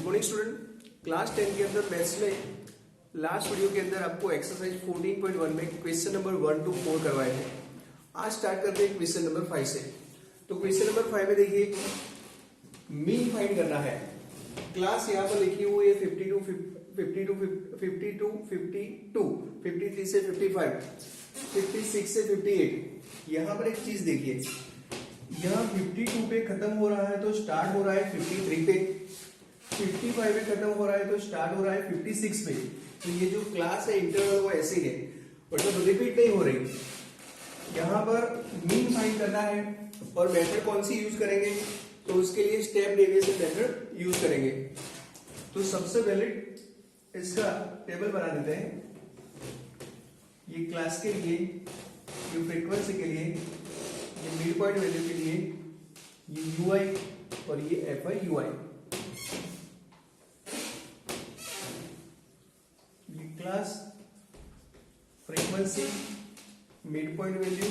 Morning student, class 10 के अंदर maths में लास्ट वीडियो के अंदर आपको एक्सरसाइज 14.1 में क्वेश्चन नंबर 1 to 4 करवाए थे। आज स्टार्ट करते हैं क्वेश्चन नंबर 5 से। तो क्वेश्चन नंबर 5 में देखिए मीन फाइंड करना है। क्लास यहाँ पर लिखी हुई है 52, 52, 52, 53 से 55, 56 से 58। यहाँ पर एक चीज देखिए, यहाँ 52 पे खत्म हो रहा है तो स्टार्ट हो रहा है 53 पे, 55 पे खत्म हो रहा है तो स्टार्ट हो रहा है 56 पे। तो ये जो क्लास है इंटरवल वो ऐसे है, मतलब रिपीट नहीं हो रही। यहाँ पर मीन फाइंड करना है और मेथड कौन सी यूज करेंगे, तो उसके लिए स्टेप डेविएशन मेथड यूज करेंगे। तो सबसे पहले इसका टेबल बना देते हैं। ये क्लास के लिए, ये फ्रीक्वेंसी के लिए, ये मिड पॉइंट वैल्यू के लिए, ये यूआई और ये एफआई यूआई। ये class frequency, mid point value,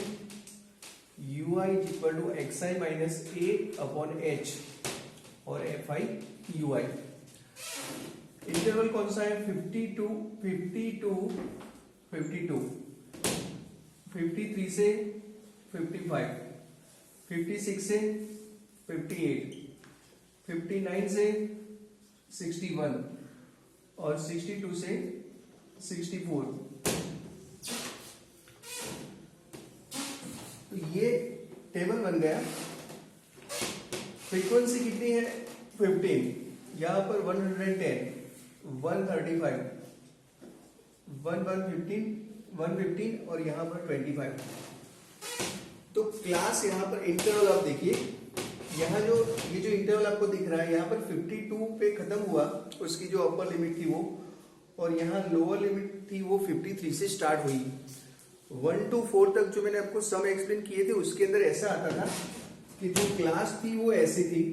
u i equal to x i minus A upon H और एफआई यूआई। इंटरवल कौन सा है? 52, 52, 52, 53 से 55, 56 से 58, 59 से 61 और 62 से 64। तो ये टेबल बन गया। फ्रीक्वेंसी कितनी है? 15। यहां पर 110, 135, 115 और यहां पर 25। तो क्लास यहां पर इंटरवल आप देखिए, यहाँ जो ये जो इंटरवल आपको दिख रहा है, यहाँ पर 52 पे खत्म हुआ, उसकी जो अपर लिमिट थी वो, और यहाँ लोअर लिमिट थी वो 53 से स्टार्ट हुई। 1 to 4 तक जो मैंने आपको सम एक्सप्लेन किए थे उसके अंदर ऐसा आता था कि जो क्लास थी वो ऐसी थी।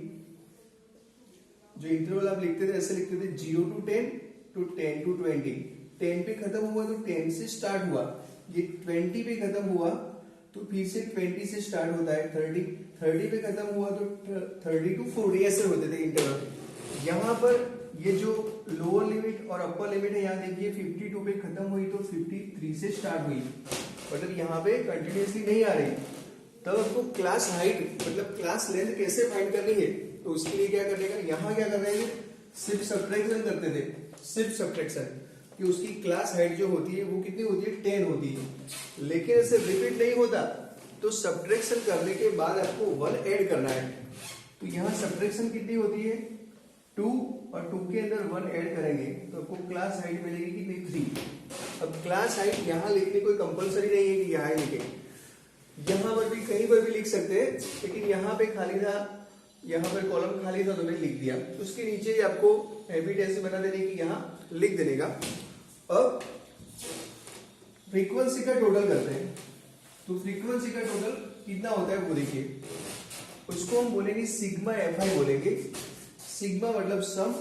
जो इंटरवल आप लिखते थे ऐसे लिखते थे 0 to 10 to 10 to 20। 10 पे खत्म हुआ तो 10 से स्टार्ट हुआ, ये 20 पे खत्म हुआ तो फिर से 20 से स्टार्ट होता है, 30 पे खत्म हुआ तो 30 to 40 ऐसे होते थे इंटरवल। यहाँ पर ये जो लोअर लिमिट और अपर लिमिट है, यहाँ देखिए 52 पे खत्म हुई तो 53 से स्टार्ट हुई, मतलब यहाँ पे कंटिन्यूसली नहीं आ रही। तब आपको क्लास हाइट मतलब क्लास लेंथ कैसे फाइंड करनी है, तो उसके लिए क्या करने का, यहाँ क्या कर रहे हैं, सिर्फ सब्ट्रैक्शन करते थे, सिर्फ सब्ट्रैक्शन कि उसकी क्लास हाइट जो होती है वो कितनी होती है, 10 होती है। लेकिन ऐसे रिपीट नहीं होता, तो सब्ट्रैक्शन करने के बाद आपको 1 ऐड करना है। तो यहाँ सब्ट्रैक्शन कितनी होती है, 2 और 2 के अंदर 1 ऐड करेंगे तो आपको क्लास हाइट मिलेगी कितनी, 3। अब क्लास हाइट यहाँ लिखने कोई कंपलसरी नहीं है कि यहाँ लिखे, यहाँ पर भी कहीं पर भी लिख सकते हैं, लेकिन यहाँ पे खाली था, यहाँ पर कॉलम खाली था तो मैंने लिख दिया। उसके नीचे ही आपको हैबिट ऐसे बना देने की, यहाँ लिख देने का। अब फ्रीक्वेंसी का टोटल करते हैं। तो फ्रीक्वेंसी का टोटल कितना होता है वो देखिए, उसको हम बोलेंगे सिग्मा एफआई बोलेंगे। सिग्मा मतलब सम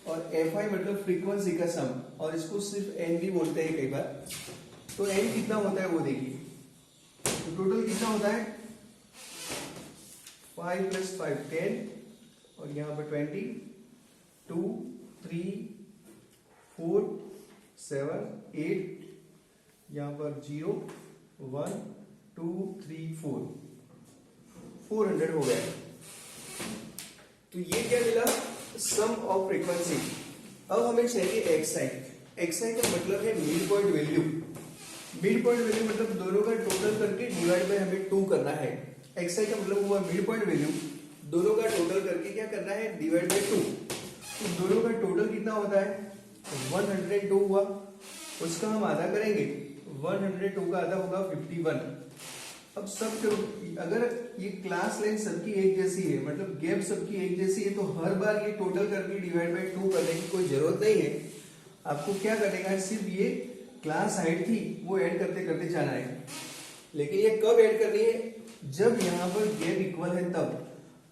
और एफआई मतलब फ्रीक्वेंसी का सम, और इसको सिर्फ एन भी बोलते हैं कई बार। तो एन कितना होता है वो देखिए, तो टोटल कितना होता है 5 + 5 10 और यहाँ पर 20, 2, 3, 4, 7, 8, यहाँ पर 0, 1, 2, 3, 4, 400 हो गया। तो ये क्या मिला, सम ऑफ फ्रीक्वेंसी। अब हमें चाहिए एक्सआई। एक्सआई का मतलब है mid point value. Mid point value मतलब दोनों का टोटल करके डिवाइड बाय हमें 2 करना है। एक्सआई का मतलब हुआ मिड पॉइंट वैल्यू, दोनों का टोटल करके क्या करना है, डिवाइड बाय 2। तो दोनों का टोटल कितना होता है, 102 हुआ, उसका हम आधा करेंगे, 102 का आधा होगा 51। अब सब अगर ये क्लास लेंथ सबकी एक जैसी है, मतलब गैप सबकी एक जैसी है, तो हर बार ये टोटल करके डिवाइड बाय 2 करने की कोई जरूरत नहीं है। आपको क्या करने का है, सिर्फ ये क्लास हाइट थी वो ऐड करते करते जाना है। लेकिन ये कब ऐड करनी है, जब यहाँ पर गैप इक्वल है तब।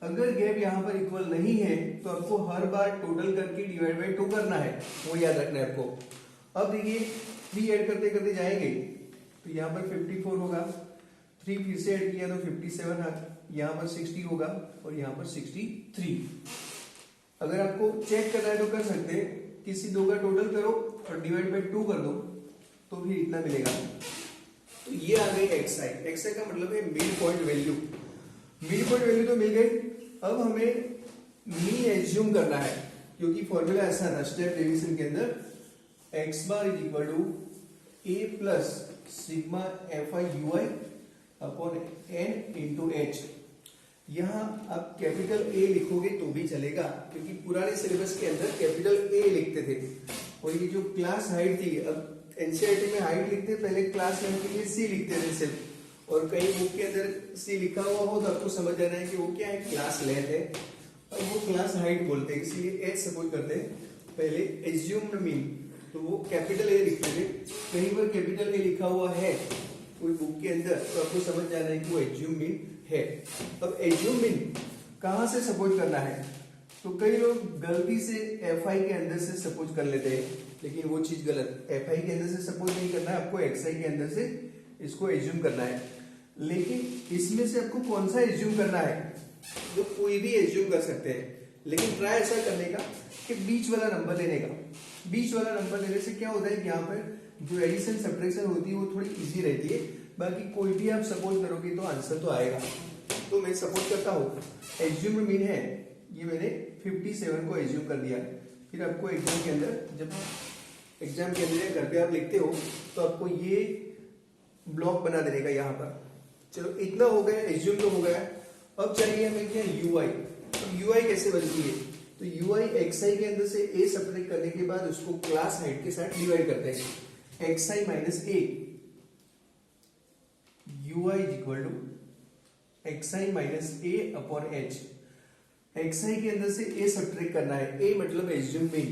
अगर गैप यहाँ पर इक्वल नहीं है तो आपको हर बार टोटल करके डिवाइड बाय 2 करना है, वो याद रखना है आपको। अब देखिए 3 ऐड करते करते जाएंगे तो यहाँ पर 54 होगा, 3 फिर से ऐड किया तो 57, यहाँ पर 60 होगा और यहाँ पर 63। अगर आपको चेक करना है तो कर सकते हैं, किसी दो का टोटल करो और डिवाइड बाय 2 कर दो तो फिर इतना मिलेगा। तो ये आ गई xi। xi का मतलब है mid point value. Mid point value तो मिल गई। अब हमें मीन एज्यूम करना है, क्योंकि फॉर्मूला ऐसा था स्टेप डेविएशन के अंदर, x bar is equal to a plus sigma fi ui upon n into h। यहाँ आप कैपिटल A लिखोगे तो भी चलेगा, क्योंकि पुराने सिलेबस के अंदर कैपिटल A लिखते थे। और ये जो क्लास हाइट थी, अब एनसीईआरटी में हाइट लिखते पहले क्लास लेंथ के लिए C लिखते थे सिर्फ, और कहीं बुक के अंदर C लिखा हुआ हो तो आपको समझ जाना है कि वो क्या है, क्लास लेंथ है, और वो क्लास हाइट बोलते हैं, इसलिए H सपोज करते हैं। पहले एज्यूम्ड मीन तो वो कैपिटल A लिखते थे, कहीं पर कैपिटल A लिखा हुआ है कोई बुक के अंदर तो आपको समझ जाना है कि वो एज्यूम मीन है। अब एज्यूम मीन कहां से सपोज करना है, तो कई लोग गलती से fi के अंदर से सपोज कर लेते हैं, लेकिन वो चीज गलत। fi के अंदर से सपोज नहीं करना है, आपको xi के अंदर से इसको एज्यूम करना है। लेकिन इसमें से आपको कौन सा एज्यूम करना है, जो कोई भी एज्यूम कर सकते हैं, लेकिन ट्राई ऐसा करने का कि बीच वाला नंबर लेने का। बीच वाला नंबर लेने से क्या होता है कि यहाँ पर जो एडिशन सब्ट्रैक्शन होती है वो थोड़ी इजी रहती है। बाकी कोई भी आप सपोज करोगे तो आंसर तो आएगा। तो मैं सपोज करता हूँ एज्यूम्ड मीन है, ये मैंने 57 को एज्यूम कर दिया। फिर आपको एग्जाम के अंदर, जब एग्जाम के अंदर घर पे आप लिखते हो तो आपको ये ब्लॉक बना देने का यहाँ पर। चलो इतना हो गया, एज्यूम तो हो गया। अब चाहिए हमें क्या, यूआई। अब यूआई कैसे बनती है, तो यूआई xi के अंदर से a सब्ट्रैक्ट करने के बाद उसको क्लास हाइट के साथ डिवाइड करते हैं, xi minus a। ui is equal to xi minus a upon h। xi के अंदर से a सब्ट्रैक्ट करना है, a मतलब एज्यूम मीन,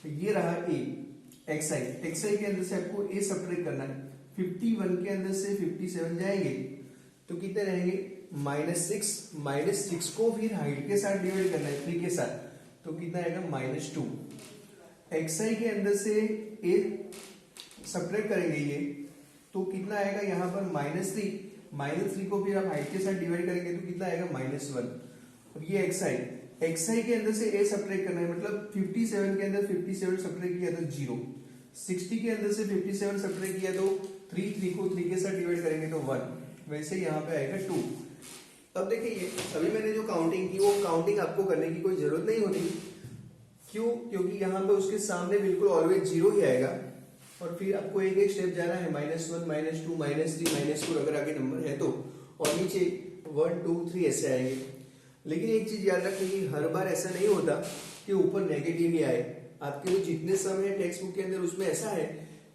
तो ये रहा a। xi के अंदर से आपको a सब्ट्रैक्ट करना है, 51 के अंदर से 57 जाएंगे तो कितने रहेंगे, -6 को फिर हाइट के साथ डिवाइड करना है 3 के साथ, तो कितना आएगा -2। xi के अंदर से a सब्ट्रैक्ट करेंगे ये, तो कितना आएगा यहाँ पर -3 को फिर आप हाइट के साथ डिवाइड करेंगे तो कितना आएगा -1। और ये xi के अंदर से a सब्ट्रैक्ट करना है, मतलब 57 के अंदर 57 सब्ट्रैक्ट किया तो 0, 60 के अंदर से 57 सब्ट्रैक्ट किया तो 3 को 3 के साथ डिवाइड करेंगे तो 1, वैसे यहाँ पे आएगा 2। अब देखिए अभी मैंने जो काउंटिंग की वो काउंटिंग आपको करने की कोई जरूरत नहीं होती। क्यों, क्योंकि यहाँ पे उसके सामने बिल्कुल ऑलवेज 0 ही आएगा, और फिर आपको एक एक स्टेप जाना है, -1 -2 -3 -4 अगर आगे नंबर है तो, और नीचे 1 2 3 ऐसे आएंगे। लेकिन एक चीज याद रखिए कि हर बार ऐसा नहीं होता कि ऊपर नेगेटिव ही आए। आपके जो जितने सम है टेक्स्ट बुक के अंदर उसमें ऐसा है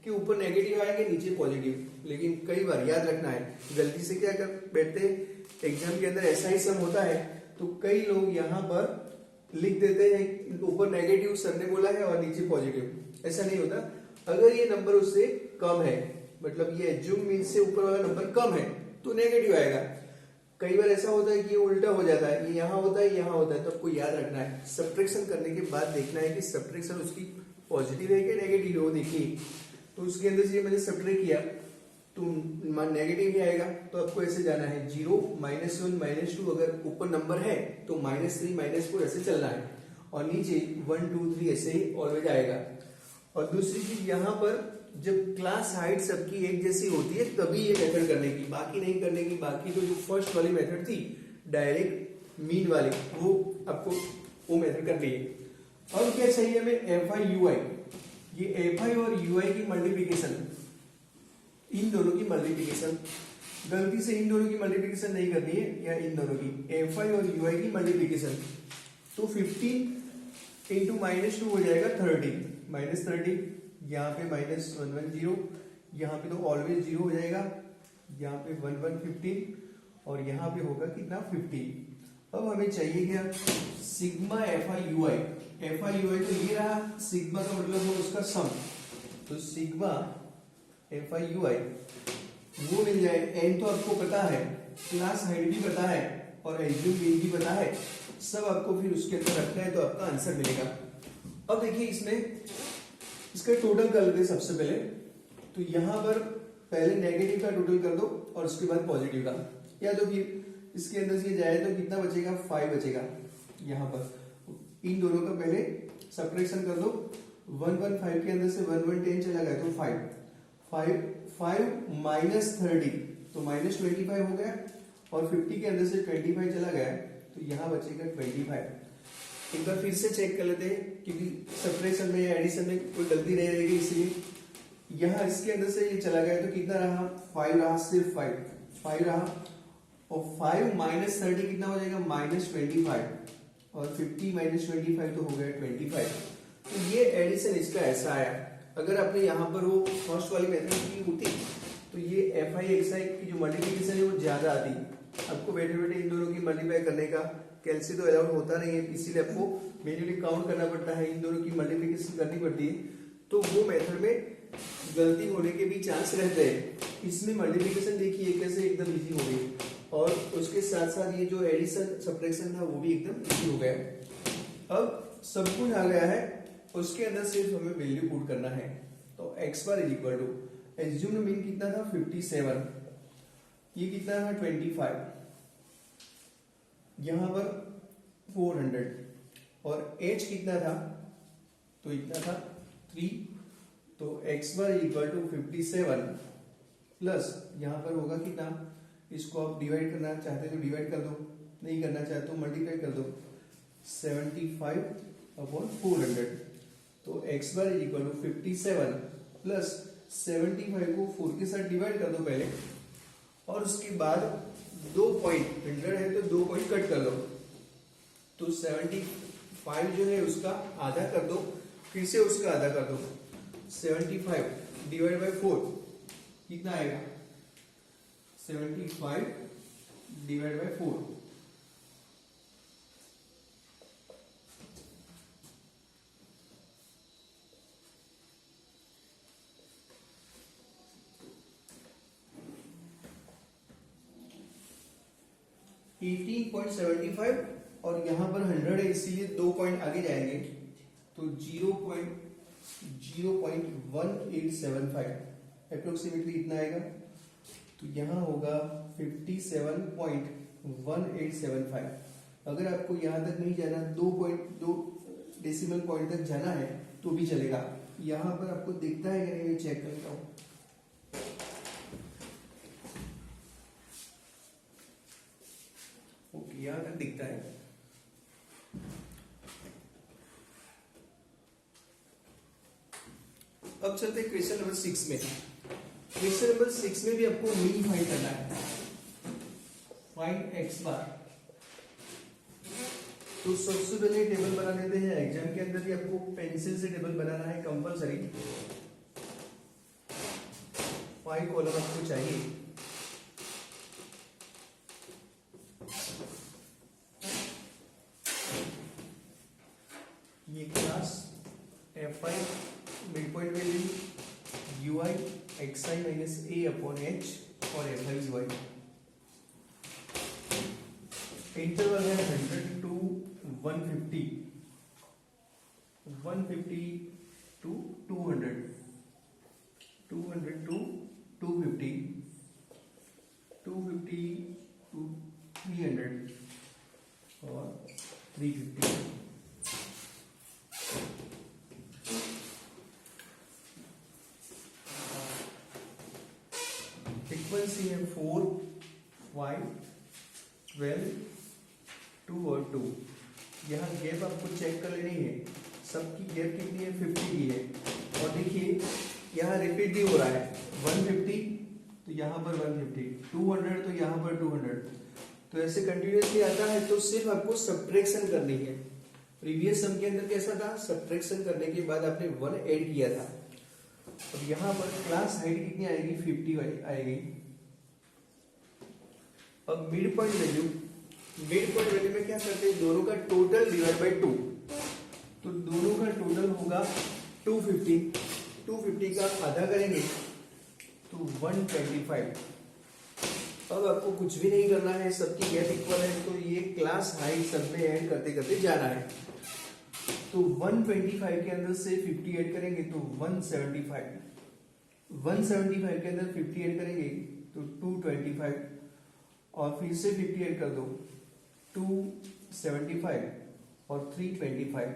कि ऊपर नेगेटिव आएंगे नीचे पॉजिटिव, लेकिन कई बार याद रखना है, गलती से क्या कर बैठते एग्जाम के अंदर ऐसा ही सम होता है तो कई लोग यहाँ पर लिख देते हैं ऊपर नेगेटिव सर ने बोला है और नीचे पॉजिटिव। ऐसा नहीं होता। अगर ये नंबर उससे कम है, मतलब ये एज्यूम मीन से ऊपर वाला नंबर कम है तो नेगेटिव आएगा। कई बार ऐसा होता है कि ये उल्टा हो जाता है, ये यहाँ होता है यहाँ होता है, तो आपको याद रखना है सब्ट्रैक्शन करने के बाद देखना है कि सब्ट्रैक्शन उसकी पॉजिटिव है कि नेगेटिव है। देखिए तो उसके अंदर से मैंने सब्ट्रैक्ट किया तो नेगेटिव ही आएगा, तो आपको ऐसे जाना है 0 -1 -2, अगर ऊपर नंबर है तो -3 -4 ऐसे चलना है, और नीचे 1 2 3 ऐसे ही ऑलवेज आएगा। और दूसरी चीज यहाँ पर जब क्लास हाइट सबकी एक जैसी होती है तभी ये मेथड करने की, बाकी नहीं करने की। बाकी तो जो फर्स्ट वाली मेथड थी डायरेक्ट मीन वाली, वो आपको वो मेथड करनी है। अब क्या चाहिए हमें, fi ui। ये fi और ui की मल्टीप्लिकेशन, इन दोनों की मल्टीप्लिकेशन, गलती से इन दोनों की मल्टीप्लिकेशन नहीं करनी है, या इन दोनों की fi और ui की मल्टीप्लिकेशन। तो 15 इंटू -2 हो जाएगा 30, -30, यहाँ पे -110, यहाँ पे तो ऑलवेज 0 हो जाएगा, यहाँ पे 1 1 15, और यहाँ पे होगा कितना 15। अब हमें चाहिए क्या, सिग्मा fi ui। तो ये रहा, सिग्मा का मतलब है उसका सम, तो सिग्मा fi ui वो मिल जाए। n तो आपको पता है, क्लास हाइट भी पता है, और एज्यूम मीन भी पता है, सब आपको फिर उसके अंदर रखना है तो आपका आंसर मिलेगा। अब देखिए इसमें इसका टोटल कर लेते सबसे पहले, तो यहाँ पर पहले नेगेटिव का टोटल कर दो और उसके बाद पॉजिटिव का, या तो फिर इसके अंदर से जाए तो कितना बचेगा, 5 बचेगा यहाँ पर। इन दोनों का पहले सब्ट्रैक्शन कर दो। 115 के अंदर से 1110 चला गया तो 5 माइनस 30 तो माइनस 25 हो गया, और 50 के अंदर से 25 चला गया तो यहाँ बचेगा 25। एक बार फिर से चेक कर लेते हैं, क्योंकि सब्ट्रैक्शन में या एडिशन में कोई गलती नहीं रहेगी, इसलिए यहाँ इसके अंदर से ये चला गया तो कितना रहा, 5 रहा, सिर्फ 5 रहा, और 5 माइनस 30 कितना हो जाएगा, माइनस 25, और 50 माइनस 25 तो हो गया 25। तो ये एडिशन इसका ऐसा आया। अगर आपने यहाँ पर वो फर्स्ट वाली मेथड की होती तो ये एफ आई एक्स आई की जो मल्टीप्लिकेशन है वो ज्यादा आती। आपको बैठे बैठे इन दोनों की मल्टीप्लाई करने का कैलसी तो अलाउड होता नहीं है, इसीलिए आपको मैन्युअली काउंट करना पड़ता है, इन दोनों की मल्टीप्लिकेशन करनी पड़ती है। तो वो मेथड में गलती होने के भी चांस रहते हैं। इसमें मल्टीप्लिकेशन देखिए कैसे एकदम इजी हो गई, और उसके साथ साथ ये जो एडिशन सब्ट्रैक्शन था वो भी एकदम इजी हो गया। अब सब कुछ आ गया है, उसके अंदर सिर्फ हमें वैल्यू पुट करना है। तो x bar is equal to, assumed mean कितना था 57, ये कितना था 25, यहां पर 400, और h कितना था, तो इतना था 3। तो x bar is equal to 57 plus यहाँ पर होगा कितना, इसको आप डिवाइड करना चाहते तो डिवाइड कर दो, नहीं करना चाहते तो मल्टीप्लाई कर दो, 75/400। तो x bar is equal to 57 plus 75 को 4 के साथ डिवाइड कर दो पहले, और उसके बाद 2 पॉइंट 100 है तो 2 पॉइंट कट कर लो, तो 75 जो है उसका आधा कर दो, फिर से उसका आधा कर दो, 75 डिवाइड बाई 4 कितना आएगा, 75 डिवाइड बाई 4, $18.75, और यहां पर 100 है इसीलिए 2 पॉइंट आगे जाएंगे तो 0.1875 अप्रोक्सीमेटली इतना आएगा। तो यहां होगा 57.1875। अगर आपको यहां तक नहीं जाना, 2 डेसिमल पॉइंट तक जाना है तो भी चलेगा। यहां पर आपको दिखता है कि नहीं, मैं चेक करता हूं। ओके, यहां तक दिखता है। अब चलते हैं क्वेश्चन नंबर 6 में। क्वेश्चन नंबर 6 में भी आपको मीन फाइंड करना है, फाइंड एक्स बार। तो सबसे पहले टेबल बना लेते हैं। एग्जाम के अंदर भी आपको पेंसिल से टेबल बनाना है कंपलसरी, 5 कॉलम आपको चाहिए। ये class F I mid point value, U I x I minus A upon H, और F I you I. Interval है 100 to 150, 150 to 200, 200 to 250, 250 to 300, और 350। फ्रीक्वेंसी है 4, 5, 12, 2 और 2। यहाँ गैप आपको चेक कर लेनी है, सबकी गैप कितनी है, 50 की है। और देखिए यहाँ रिपीट भी हो रहा है, 150 तो यहाँ पर 150, 200 तो यहाँ पर 200, तो ऐसे कंटिन्यूसली आता है। तो सिर्फ आपको सब्ट्रैक्शन करनी है। प्रीवियस सम के अंदर कैसा था, सब्ट्रैक्शन करने के बाद आपने 1 ऐड किया था। अब यहाँ पर क्लास हाइट कितनी आएगी, 50 आएगी। अब मिड पॉइंट वैल्यू में क्या करते हैं, दोनों का टोटल डिवाइड बाय 2। तो दोनों का टोटल होगा 250 का आधा करेंगे तो 125। अब आपको कुछ भी नहीं करना है, सबकी गैप इक्वल है, तो ये क्लास हाइट सब में ऐड करते करते जाना है। तो 125 के अंदर से 50 ऐड करेंगे तो 175, 175 के अंदर 50 ऐड करेंगे तो 225, और फिर से 50 ऐड कर दो 275, और 325।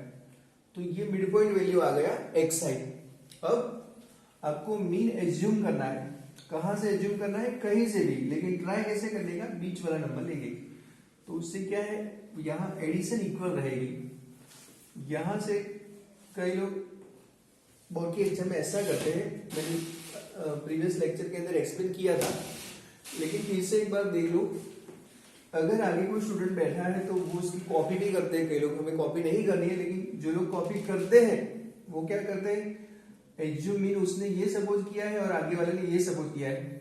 तो ये मिड पॉइंट वैल्यू आ गया एक्स साइड। अब आपको मीन एज्यूम करना है। कहां से एज्यूम करना है? कहीं से भी, लेकिन ट्राई कैसे करने का? बीच वाला नंबर लेंगे। तो उससे क्या है, यहाँ एडिशन इक्वल रहेगी। यहां से कई लोग बोर्ड के एग्जाम में ऐसा करते हैं, मैंने प्रीवियस लेक्चर के अंदर एक्सप्लेन किया था, लेकिन फिर से एक बार देख लो। अगर आगे कोई स्टूडेंट बैठा है तो वो उसकी कॉपी भी करते हैं। कई लोग, हमें कॉपी नहीं करनी है, लेकिन जो लोग कॉपी करते हैं वो क्या करते हैं, एज्यूम मीन उसने ये सपोज किया है और आगे वाले ने ये सपोज किया है,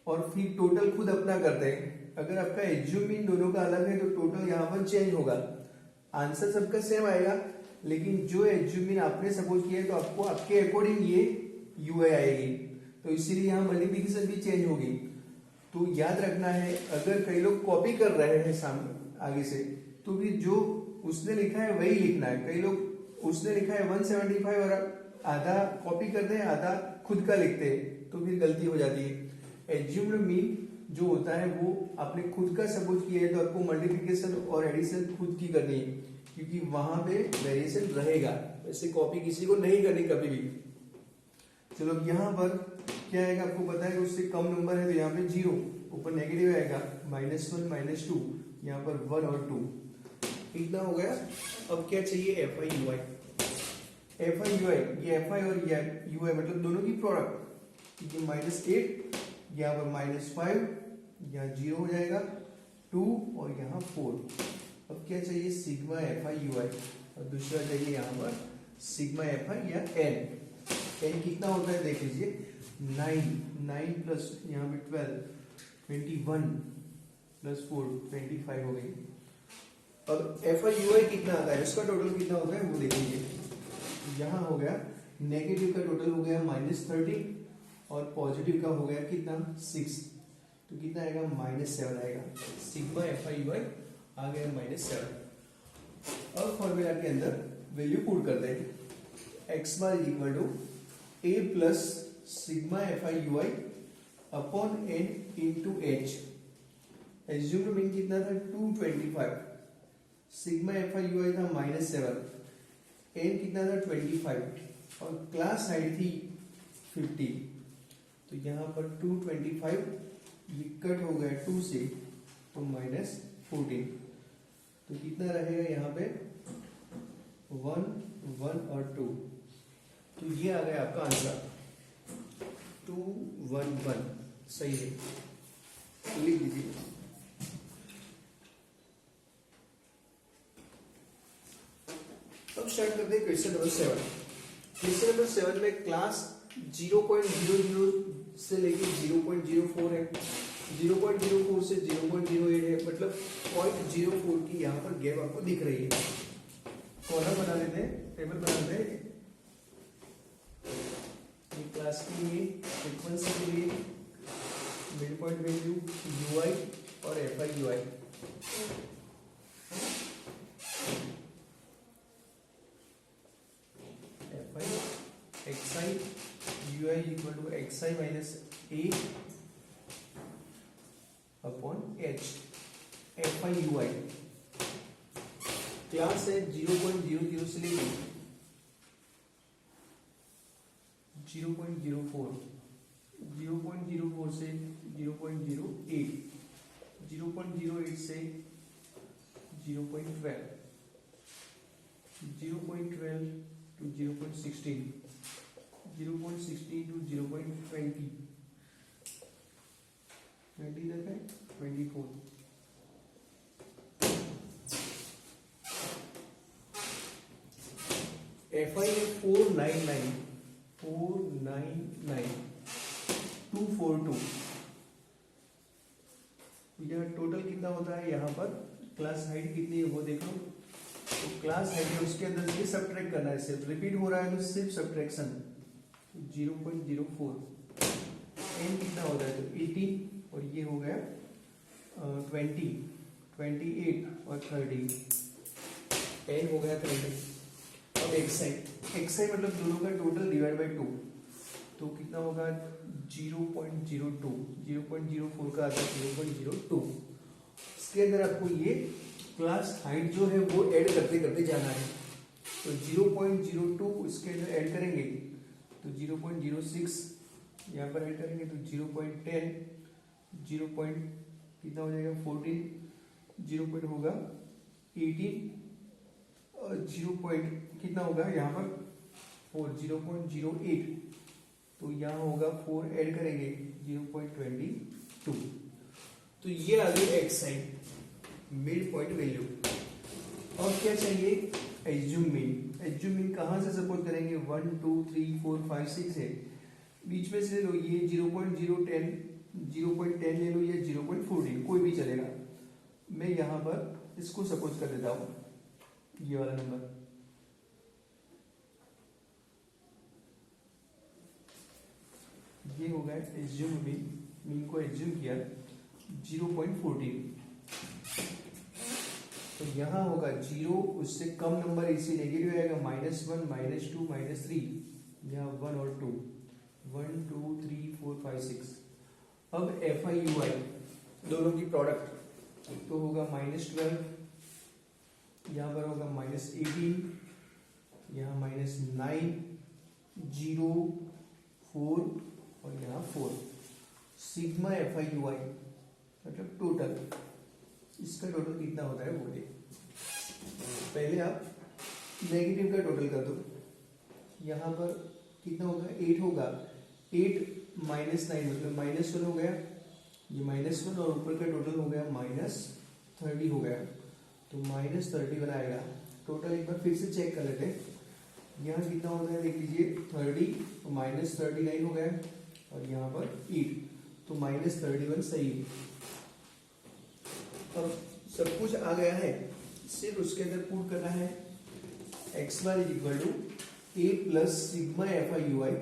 और फिर टोटल खुद अपना करते हैं। अगर आपका एज्यूम मीन दोनों का अलग है तो टोटल यहाँ पर चेंज होगा। आंसर सबका सेम आएगा, लेकिन जो एज्यूम मीन आपने सपोज किया है तो आपको आपके अकॉर्डिंग ये यूआई आएगी। तो इसीलिए यहाँ मल्टीप्लिकेशन भी चेंज होगी। तो याद रखना है, अगर कई लोग कॉपी कर रहे हैं सामने आगे से, तो फिर जो उसने लिखा है वही लिखना है। कई लोग उसने लिखा है 175 और आधा कॉपी करते हैं, आधा खुद का लिखते हैं, तो फिर गलती हो जाती है। एज्यूम्ड मीन जो होता है वो आपने खुद का सपोज किया है, तो आपको मल्टीप्लिकेशन और एडिशन खुद की करनी है, क्योंकि वहां पे वेरिएशन रहेगा। ऐसे कॉपी किसी को नहीं करनी कभी भी। चलो यहाँ पर क्या आएगा, आपको पता है कि उससे कम नंबर है तो यहाँ पे 0, ऊपर नेगेटिव आएगा, -1 -2, यहाँ पर 1 और 2, इतना हो गया। अब क्या चाहिए, F I you I. F I you I, ये एफ आई और यू आई मतलब दोनों की प्रोडक्ट, क्योंकि -8, यहाँ पर -5, यहाँ 0 हो जाएगा, 2 और यहाँ 4। अब क्या चाहिए, सिग्मा एफ आई यू आई, और दूसरा चाहिए यहाँ पर सिग्मा एफ आई या एन। एन कितना होता है देख लीजिए, 9 प्लस यहाँ पे 12, 21 प्लस 4, 25 हो गई। अब एफ आई यू आई कितना आता है, इसका टोटल कितना होता है वो देखेंगे। यहाँ हो गया नेगेटिव का टोटल हो गया -30 और पॉजिटिव का हो गया कितना 6, तो कितना आएगा -7 आएगा। सिग्मा एफ आई यू आई आ गया -7। अब फॉर्मूला के अंदर वैल्यू पुट करते हैं, x bar equal to a plus sigma f I you i upon n into h. Assumed mean कितना था 225, sigma f I you i था -7, एन कितना था 25 और क्लास हाइट थी 50। तो यहाँ पर 225 ये कट हो गया 2 से, तो -14, तो कितना रहेगा यहाँ पे 1 1 और 2। तो ये आ गया आपका आंसर 211, सही है, लिख दीजिए। अब स्टार्ट करते हैं क्वेश्चन नंबर 7। क्वेश्चन नंबर 7 में क्लास 0.00 से लेके 0.04 है, 0.04 से 0.08 है, मतलब 0.04 की यहाँ पर गैप आपको दिख रही है। कॉलम बना लेते हैं, टेबल बना लेते हैं। ये क्लास के लिए, फ्रीक्वेंसी के लिए, मिड पॉइंट वैल्यू यूआई और F i u i. F i x i you i equal to x I minus A upon h. F I you i class है 0.00 से लेकर 0.04, 0.04 से 0.08, 0.08 से 0.12, 0.12 to 0.16, 0.16 to 0.20, 20 तक है 24। एफ आई है 499, 242। यह टोटल कितना होता है, यहाँ पर क्लास हाइट कितनी है वो देखो। तो क्लास हाइट है, उसके अंदर से सब्ट्रैक्ट करना है, सिर्फ रिपीट हो रहा है तो सिर्फ सब्ट्रैक्शन। 0.04, एन कितना होता है तो 18 और ये हो गया 20, 28 और 30, एन हो गया 30। अब एक्स आई मतलब दोनों का टोटल डिवाइड बाय 2, तो कितना होगा 0.02, 0.04 का आता है 0.02। इसके अंदर आपको ये क्लास हाइट जो है वो ऐड करते करते जाना है। तो 0.02 इसके अंदर ऐड करेंगे तो 0.06, यहाँ पर ऐड करेंगे तो 0.10, 0. कितना हो जाएगा 14, 0 पॉइंट होगा 18 और 0 पॉइंट कितना होगा यहाँ पर 4, 0.08। तो यहाँ होगा 4 ऐड करेंगे 0.22। तो ये आ गई x side mid point value. और क्या चाहिए एज्यूम मीन। एज्यूम मीन कहाँ से सपोज करेंगे 1 2 3 4 5 6 है, बीच में से लो ये 0.010, 0.10 ले लो या 0.14 कोई भी चलेगा। मैं यहाँ पर इसको सपोज कर देता हूँ ये वाला नंबर। ये हो गया एज्यूम मीन, मीन को एज्यूम किया 0.14। तो यहाँ होगा 0, उससे कम नंबर इसी नेगेटिव आएगा -1 -2 -3, यहाँ 1 और 2, 1 2 3 4 5 6। अब FIUI दोनों की प्रोडक्ट तो होगा -12, यहाँ पर होगा -18, यहाँ -9, 0 4 और यहाँ 4। सिग्मा FIUI मतलब टोटल, इसका टोटल कितना होता है वो देखो। पहले आप नेगेटिव का टोटल कर दो, यहाँ पर कितना होगा 8 होगा, 8 -9 मतलब -1 हो गया, ये -1 और ऊपर का टोटल हो गया -30 हो गया, तो -30 बनाएगा। टोटल एक बार फिर से चेक कर लेते हैं, यहाँ कितना होता है देख लीजिए 30 तो -39 हो गया और यहाँ पर 8 तो -31 सही है। अब सब कुछ आ गया है, सिर्फ उसके अंदर पुट करना है x bar equal to a plus sigma FIUI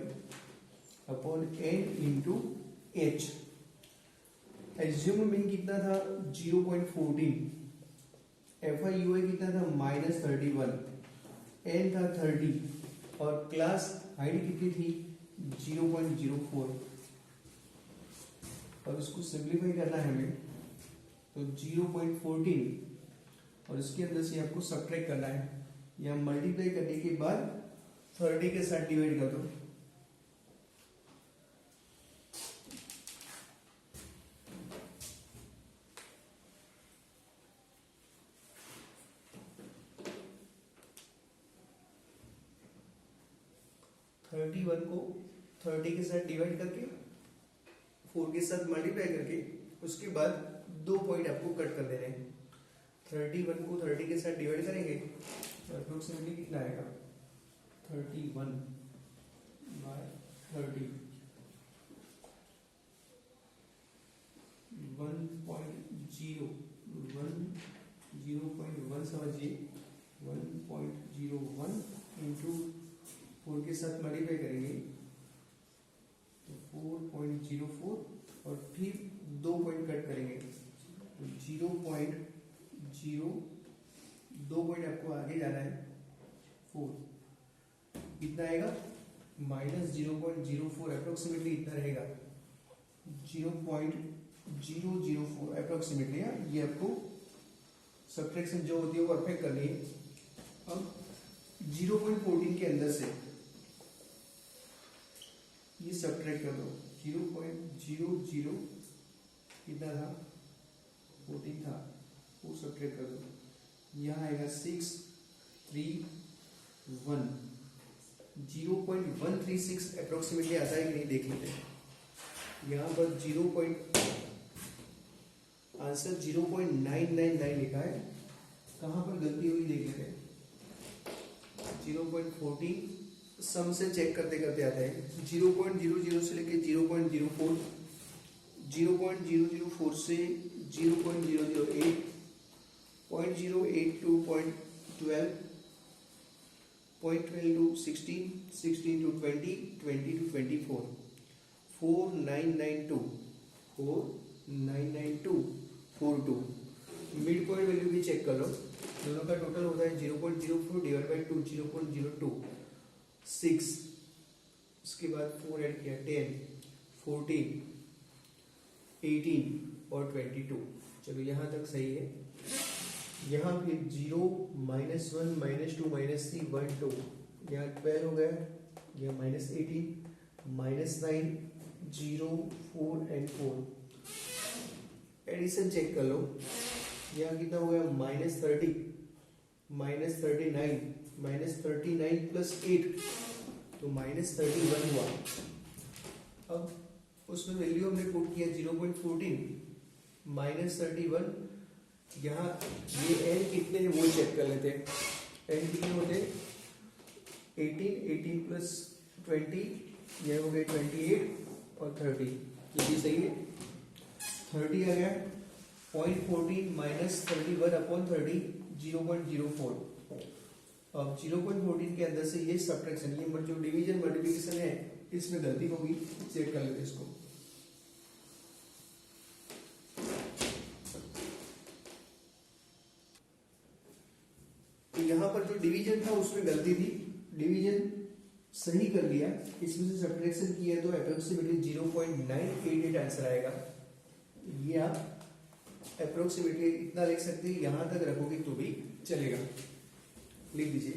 upon n into h। Assume mean कितना था 0.14, FIUI कितना था -31, n था 30 और क्लास हाइट कितनी थी 0.04। और इसको सिंप्लीफाई करना है हमें तो 0.14 और इसके अंदर से आपको सब्ट्रैक्ट करना है, या मल्टीप्लाई करने के बाद 30 के साथ डिवाइड कर दो। को 30 के साथ डिवाइड करके 4 के साथ मल्टीप्लाई करके उसके बाद 2 पॉइंट आपको कट कर देने हैं। 31 को 30 के साथ डिवाइड करेंगे तो अप्रोक्सीमेटली कितना आएगा 31 बाय 30, 1.01 समझिए, 1.01 इंटू 4 के साथ मल्टीप्लाई करेंगे तो 4.04 और फिर 2 पॉइंट कट करेंगे तो 0.0, 2 पॉइंट आपको आगे जाना है 4, कितना आएगा -0.04 अप्रोक्सीमेटली इतना रहेगा 0.004 अप्रोक्सीमेटली। ये आपको सब्ट्रैक्शन जो होती है वो परफेक्ट करनी है। अब 0.14 के अंदर से ये सब्ट्रैक्ट कर दो, 0.00 कितना था 14 था, वो सब्ट्रैक्ट कर दो, यहाँ आएगा 631, 0.136 अप्रोक्सीमेटली आता है कि नहीं देख लेते हैं। यहाँ पर आंसर 0.999 लिखा है, कहाँ पर गलती हुई देख लेते हैं। 0.14 सम से चेक करते करते आता है, 0.00 से लेके 0.04, 0.004 से 0.008, 0.082 to 12, 0.12 to 16, 16 to 20, 20 to 24, 4992, 4992, 42। Mid point value भी चेक कर लो, दोनों का टोटल होता है 0.04 डिवाइड बाई 2, 0.02, 6, उसके बाद 4 ऐड किया 10, 14, 18 और 22। चलो यहाँ तक सही है। यहाँ पे 0 -1 -2 -3 1 2, यहाँ 12 हो गया, यहाँ -18 -9 0 4 एंड 4। एडिशन चेक कर लो, यहाँ कितना हो गया -30 -39 -39 प्लस 8 तो -31 हुआ। अब उसमें वैल्यू हमने पुट किया 0.14 -31, यहाँ ये n कितने हैं वो चेक कर लेते हैं। n कितने होते हैं 18 प्लस 20 ये हो गए 28 और 30, ये भी सही है। 30 आ गया 0.14 माइनस 31 अपॉन 30 0.04। अब 0.14 के अंदर से ये सब्ट्रैक्शन, ये जो डिवीजन मल्टीप्लिकेशन है इसमें गलती होगी, चेक कर लेते हैं इसको। तो यहाँ पर जो डिवीजन था उसमें गलती थी, डिवीजन सही कर लिया, इसमें से सब्ट्रैक्शन किया तो अप्रोक्सीमेटली 0.988 आंसर आएगा। ये आप अप्रोक्सीमेटली इतना लिख सकते हैं, यहां तक रखोगे तो भी चलेगा, लिख दीजिए।